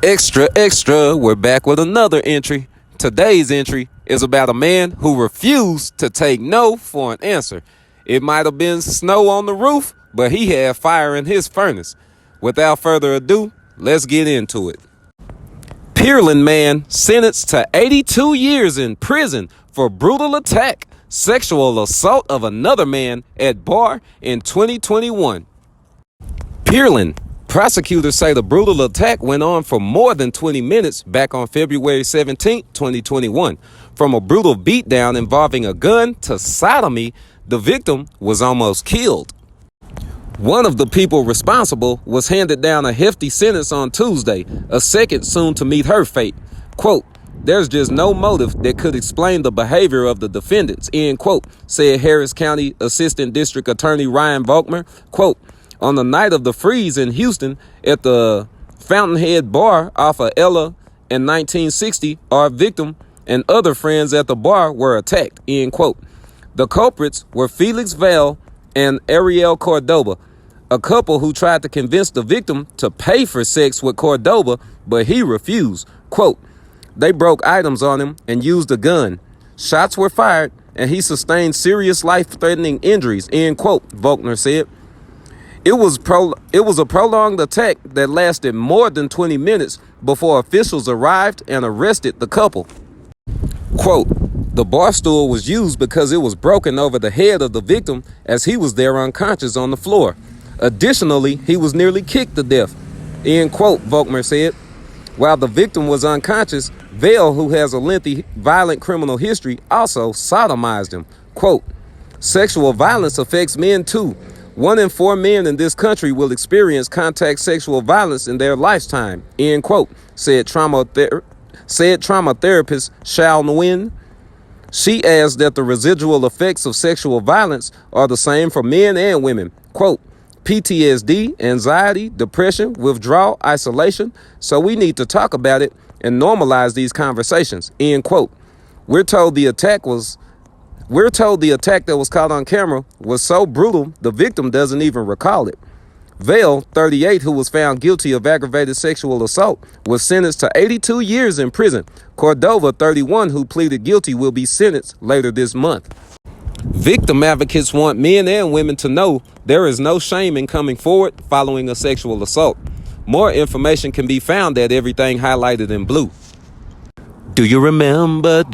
Extra, extra, we're back with another entry. Today's entry is about a man who refused to take no for an answer. It might have been snow on the roof, but he had fire in his furnace. Without further ado, let's get into it. Pearland man sentenced to 82 years in prison for brutal attack, sexual assault of another man at bar in 2021. Pearland. Prosecutors say the brutal attack went on for more than 20 minutes back on February 17, 2021. From a brutal beatdown involving a gun to sodomy, the victim was almost killed. One of the people responsible was handed down a hefty sentence on Tuesday, a second soon to meet her fate. Quote, "There's just no motive that could explain the behavior of the defendants," end quote, said Harris County Assistant District Attorney Ryan Volkmer. Quote, "On the night of the freeze in Houston at the Fountainhead Bar off of Ella in 1960, our victim and other friends at the bar were attacked," end quote. The culprits were Felix Val and Ariel Cordoba, a couple who tried to convince the victim to pay for sex with Cordoba, but he refused. Quote, "They broke items on him and used a gun. Shots were fired and he sustained serious life-threatening injuries," end quote, Volkner said. It was a prolonged attack that lasted more than 20 minutes before officials arrived and arrested the couple. Quote, "The bar stool was used because it was broken over the head of the victim as he was there unconscious on the floor. Additionally, he was nearly kicked to death," end quote, Volkmer said. While the victim was unconscious, Vale, who has a lengthy violent criminal history, also sodomized him. Quote, "Sexual violence affects men too. 1 in 4 men in this country will experience contact sexual violence in their lifetime," end quote, said trauma therapist Shao Nguyen. She adds that the residual effects of sexual violence are the same for men and women. Quote, "PTSD, anxiety, depression, withdrawal, isolation. So we need to talk about it and normalize these conversations," end quote. We're told the attack that was caught on camera was so brutal, the victim doesn't even recall it. Vale, 38, who was found guilty of aggravated sexual assault, was sentenced to 82 years in prison. Cordova, 31, who pleaded guilty, will be sentenced later this month. Victim advocates want men and women to know there is no shame in coming forward following a sexual assault. More information can be found at everything highlighted in blue. Do you remember?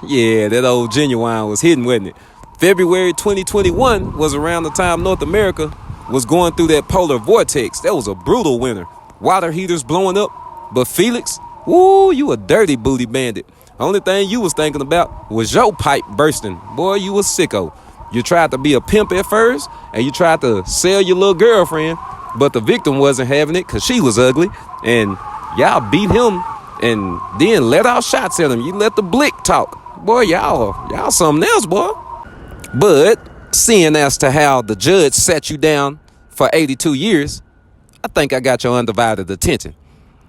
Yeah, that old Genuine was hitting, wasn't it? February 2021 was around the time North America was going through that polar vortex. That was a brutal winter. Water heaters blowing up. But Felix, woo, you a dirty booty bandit. Only thing you was thinking about was your pipe bursting. Boy, you a sicko. You tried to be a pimp at first, and you tried to sell your little girlfriend, but the victim wasn't having it because she was ugly, and y'all beat him and then let out shots at him. You let the blick talk. Boy, y'all something else, boy. But seeing as to how the judge sat you down for 82 years, I think I got your undivided attention.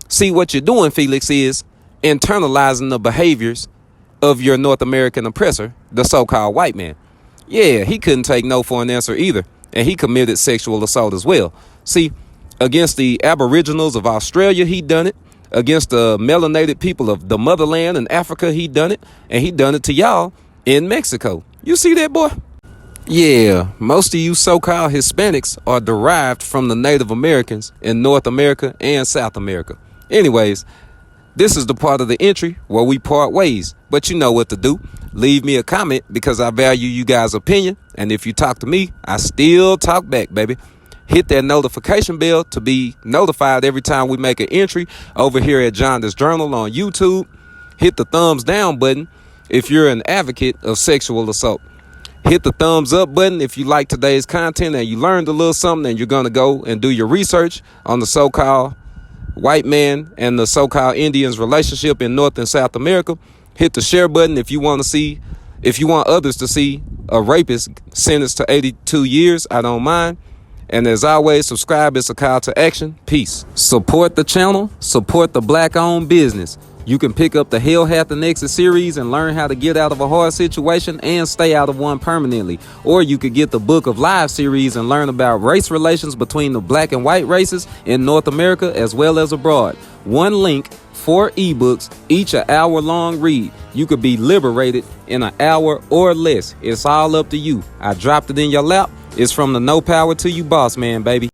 See, what you're doing, Felix, is internalizing the behaviors of your North American oppressor, the so-called white man. Yeah, he couldn't take no for an answer either, and he committed sexual assault as well. See, against the Aboriginals of Australia, he done it. Against the melanated people of the motherland in Africa, he done it. And he done it to y'all in Mexico. You see that, boy? Yeah, most of you so-called Hispanics are derived from the Native Americans in North America and South America. Anyways, this is the part of the entry where we part ways. But you know what to do. Leave me a comment because I value you guys' opinion. And if you talk to me, I still talk back, baby. Hit that notification bell to be notified every time we make an entry over here at Jaundice Journal on YouTube. Hit the thumbs down button if you're an advocate of sexual assault. Hit the thumbs up button if you like today's content and you learned a little something and you're going to go and do your research on the so-called white man and the so-called Indians relationship in North and South America. Hit the share button if you want others to see a rapist sentenced to 82 years. I don't mind. And as always, subscribe. It's a call to action. Peace. Support the channel. Support the black-owned business. You can pick up the Hell Hath an Exit series and learn how to get out of a hard situation and stay out of one permanently. Or you could get the Book of Lives series and learn about race relations between the black and white races in North America as well as abroad. One link, 4 ebooks, each an hour-long read. You could be liberated in an hour or less. It's all up to you. I dropped it in your lap. It's from the No Power to You Boss Man, baby.